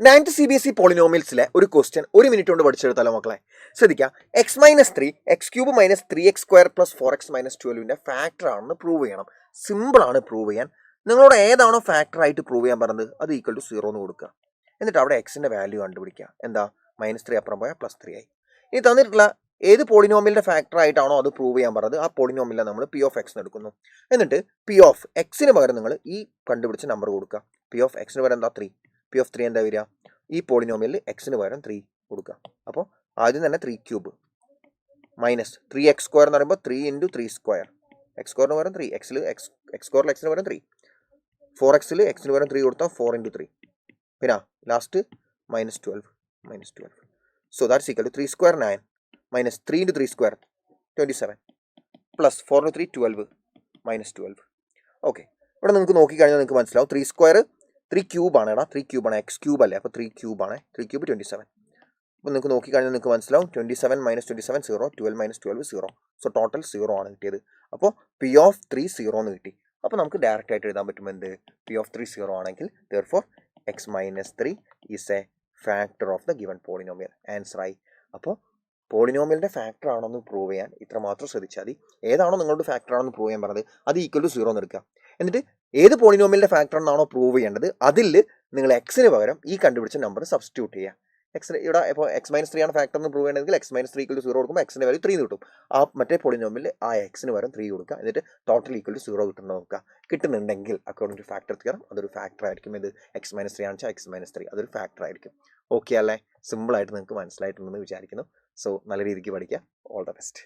9th CBSE പോളിനോമിയൽസിലെ ഒരു question 1 minute കൊണ്ട് പഠിച്ചെടുത്താലോ മക്കളെ? ശ്രദ്ധിക്കുക. x-3 x³ - 3x² + 4x - 12ന്റെ factor ആണെന്ന് പ്രൂവ് ചെയ്യണം. സിമ്പിൾ ആണ് പ്രൂവ് ചെയ്യാൻ. നിങ്ങളോട് ഏതാണോ ഫാക്ടർ ആയിട്ട് പ്രൂവ് ചെയ്യാൻ പറഞ്ഞത് അത് ഈക്വൽ ടു 0 എന്ന് കൊടുക്കുക. എന്നിട്ട് അവിടെ എക്സിന്റെ വാല്യൂ കണ്ടുപിടിക്കുക. എന്താ? -3 അപ്പുറം പോയാൽ +3 ആയി. ഇനി തന്നിട്ടുള്ള ഏത് പോളിനോമിയലിന്റെ ഫാക്ടർ ആയിട്ടാണോ അത് പ്രൂവ് ചെയ്യാൻ പറഞ്ഞത് ആ പോളിനോമിയലിനെ നമ്മൾ p of x എടുക്കുന്നു. എന്നിട്ട് p of x പകരം നിങ്ങൾ ഈ കണ്ടുപിടിച്ച നമ്പർ കൊടുക്കുക. p of x പകരം എന്താ? 3. p of 3 എന്താ വരിക? ഈ പോളിനോമിയലിൽ എക്സിന് പകരം 3 കൊടുക്കുക. അപ്പോൾ ആദ്യം തന്നെ 3³ മൈനസ് 3x² എന്ന് പറയുമ്പോൾ 3 × 3². x² പകരം 3, x² എക്സിന് പകരം 3, 4x എക്സിന് പകരം 3 കൊടുത്താൽ 4 × 3, പിന്നെ last -12. So that's equal to 3² 9 minus 3 × 3² 27 plus 4 × 3 12 minus 12. Okay, ഇവിടെ നിങ്ങൾക്ക് നോക്കിക്കഴിഞ്ഞാൽ നിങ്ങൾക്ക് മനസ്സിലാവും 3³ ആണ്. 3³ ആണ്, x³ അല്ലേ? അപ്പോൾ 3³ ആണ്. 3³ 27. അപ്പോൾ നിങ്ങൾക്ക് നോക്കിക്കഴിഞ്ഞാൽ നിങ്ങൾക്ക് മനസ്സിലാവും 27 - 27 0, 12 - 12 0. സോ ടോട്ടൽ 0 ആണ് കിട്ടിയത്. അപ്പോൾ p of 3 0 എന്ന് കിട്ടി. അപ്പോൾ നമുക്ക് ഡയറക്റ്റ് ആയിട്ട് എഴുതാൻ പറ്റും എന്ത്? p of 3 0 ആണെങ്കിൽ therefore x - 3 is a factor of the given polynomial. Answer ആയി. അപ്പോൾ പോളിനോമിയലിന്റെ ഫാക്ടർ ആണെന്ന് പ്രൂവ് ചെയ്യാൻ ഇത്ര മാത്രം ശ്രദ്ധിച്ചാൽ മതി. ഏതാണോ നിങ്ങളുടെ ഫാക്ടർ ആണെന്ന് പ്രൂവ് ചെയ്യാൻ പറഞ്ഞത് അത് ഈക്വൽ ടു 0 എന്ന് എടുക്കുക. എന്നിട്ട് ഏത് പോളിനോമിയലിന്റെ ഫാക്ടർ എന്നാണോ പ്രൂവ് ചെയ്യേണ്ടത് അതിൽ നിങ്ങൾ എക്സിന് പകരം ഈ കണ്ടുപിടിച്ച നമ്പർ സബ്സ്റ്റിറ്റ്യൂട്ട് ചെയ്യുക. എക്സിന് ഇവിടെ ഇപ്പോൾ x - 3 ആണ് ഫാക്ടർ എന്ന് പ്രൂവ് ചെയ്യണമെങ്കിൽ x - 3 = 0 കൊടുക്കുമ്പോൾ എക്സിന്റെ വാല്യൂ 3 കിട്ടും. ആ മറ്റേ പോളിനോമിയലിൽ ആ എക്സിന് പകരം 3 കൊടുക്കുക. എന്നിട്ട് ടോട്ടൽ ഈക്വൽ ടു 0 കിട്ടുന്നത് നോക്കുക. കിട്ടുന്നുണ്ടെങ്കിൽ അക്കോർഡിംഗ് ടു ഫാക്ടർ തിയറം അതൊരു ഫാക്ടർ ആയിരിക്കും. ഇത് x - 3 ആണെന്ന് വെച്ചാൽ x - 3 അതൊരു ഫാക്ടർ ആയിരിക്കും. ഓക്കെ അല്ലേ? സിമ്പിളായിട്ട് നിങ്ങൾക്ക് മനസ്സിലായിട്ടുണ്ടെന്ന് വിചാരിക്കുന്നു. സോ നല്ല രീതിക്ക് പഠിക്കുക. All the best.